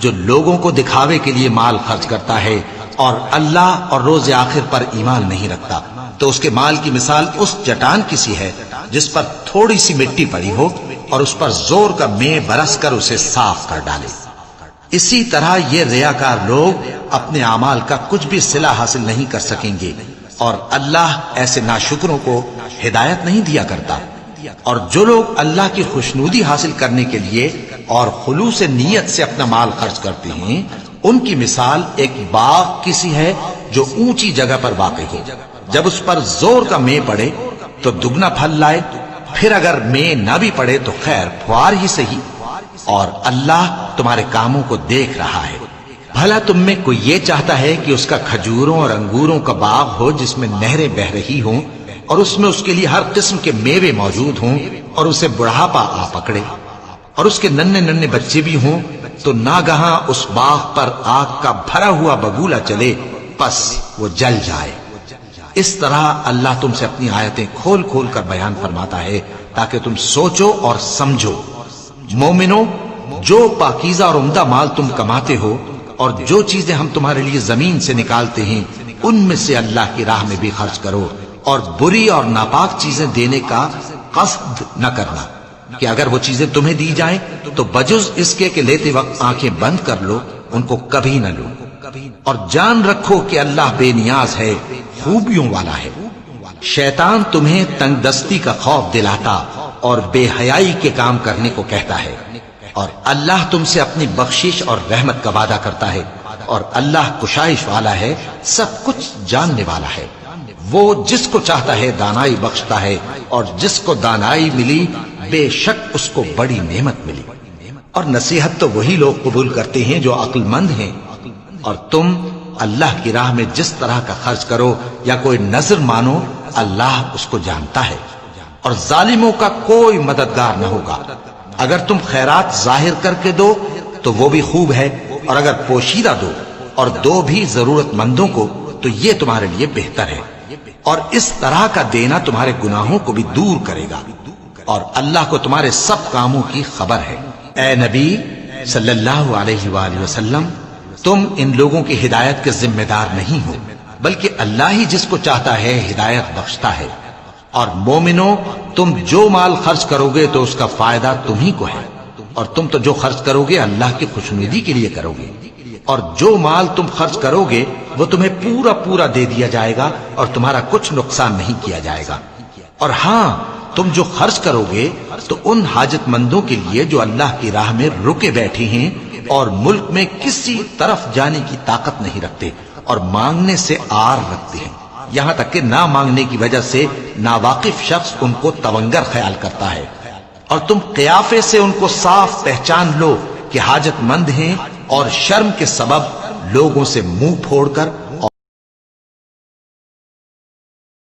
جو لوگوں کو دکھاوے کے لیے مال خرچ کرتا ہے اور اللہ اور روز آخر پر ایمان نہیں رکھتا، تو اس کے مال کی مثال اس چٹان کی سی ہے جس پر تھوڑی سی مٹی پڑی ہو اور اس پر زور کا مے برس کر اسے صاف کر ڈالے۔ اسی طرح یہ ریاکار لوگ اپنے اعمال کا کچھ بھی صلہ حاصل نہیں کر سکیں گے، اور اللہ ایسے ناشکروں کو ہدایت نہیں دیا کرتا۔ اور جو لوگ اللہ کی خوشنودی حاصل کرنے کے لیے اور خلوص نیت سے اپنا مال خرچ کرتے ہیں، ان کی مثال ایک باغ کی سی ہے جو اونچی جگہ پر واقع ہو، جب اس پر زور کا مے پڑے تو دگنا پھل لائے، پھر اگر مے نہ بھی پڑے تو خیر پھوار ہی صحیح، اور اللہ تمہارے کاموں کو دیکھ رہا ہے۔ بھلا تم میں کوئی یہ چاہتا ہے کہ اس کا کھجوروں اور انگوروں کا باغ ہو جس میں نہریں بہ رہی ہوں اور اس میں اس کے لیے ہر قسم کے میوے موجود ہوں، اور اسے بڑھاپا آ پکڑے اور اس کے ننھے ننھے بچے بھی ہوں، تو ناگہاں اس باغ پر آگ کا بھرا ہوا بگولا چلے، پس وہ جل جائے۔ اس طرح اللہ تم سے اپنی آیتیں کھول کھول کر بیان فرماتا ہے تاکہ تم سوچو اور سمجھو۔ مومنو، جو پاکیزہ اور عمدہ مال تم کماتے ہو اور جو چیزیں ہم تمہارے لیے زمین سے نکالتے ہیں، ان میں سے اللہ کی راہ میں بھی خرچ کرو، اور بری اور ناپاک چیزیں دینے کا قصد نہ کرنا کہ اگر وہ چیزیں تمہیں دی جائیں تو بجز اس کے کہ لیتے وقت آنکھیں بند کر لو، ان کو کبھی نہ لو، اور جان رکھو کہ اللہ بے نیاز ہے، خوبیوں والا ہے۔ شیطان تمہیں تنگ دستی کا خوف دلاتا اور بے حیائی کے کام کرنے کو کہتا ہے، اور اللہ تم سے اپنی بخشش اور رحمت کا وعدہ کرتا ہے، اور اللہ کشائش والا ہے، سب کچھ جاننے والا ہے۔ وہ جس کو چاہتا ہے دانائی بخشتا ہے، اور جس کو دانائی ملی بے شک اس کو بڑی نعمت ملی۔ اور نصیحت تو وہی لوگ قبول کرتے ہیں جو عقل مند ہیں، اور تم اللہ کی راہ میں جس طرح کا خرچ کرو یا کوئی نظر مانو، اللہ اس کو جانتا ہے، اور ظالموں کا کوئی مددگار نہ ہوگا۔ اگر تم خیرات ظاہر کر کے دو تو وہ بھی خوب ہے، اور اگر پوشیدہ دو اور دو بھی ضرورت مندوں کو تو یہ تمہارے لیے بہتر ہے، اور اس طرح کا دینا تمہارے گناہوں کو بھی دور کرے گا، اور اللہ کو تمہارے سب کاموں کی خبر ہے۔ اے نبی صلی اللہ علیہ وآلہ وسلم، تم ان لوگوں کی ہدایت کے ذمہ دار نہیں ہو، بلکہ اللہ ہی جس کو چاہتا ہے ہدایت بخشتا ہے۔ اور مومنو، تم جو مال خرچ کرو گے تو اس کا فائدہ تمہیں کو ہے، اور تم تو جو خرچ کرو گے اللہ کی خوشنودی کے لیے کرو گے، اور جو مال تم خرچ کرو گے وہ تمہیں پورا پورا دے دیا جائے گا اور تمہارا کچھ نقصان نہیں کیا جائے گا۔ اور ہاں، تم جو خرچ کرو گے تو ان حاجت مندوں کے لیے جو اللہ کی راہ میں رکے بیٹھے ہیں اور ملک میں کسی طرف جانے کی طاقت نہیں رکھتے اور مانگنے سے آر رکھتے ہیں، یہاں تک کہ نہ مانگنے کی وجہ سے ناواقف شخص ان کو تونگر خیال کرتا ہے، اور تم قیافے سے ان کو صاف پہچان لو کہ حاجت مند ہیں، اور شرم کے سبب لوگوں سے منہ پھوڑ کر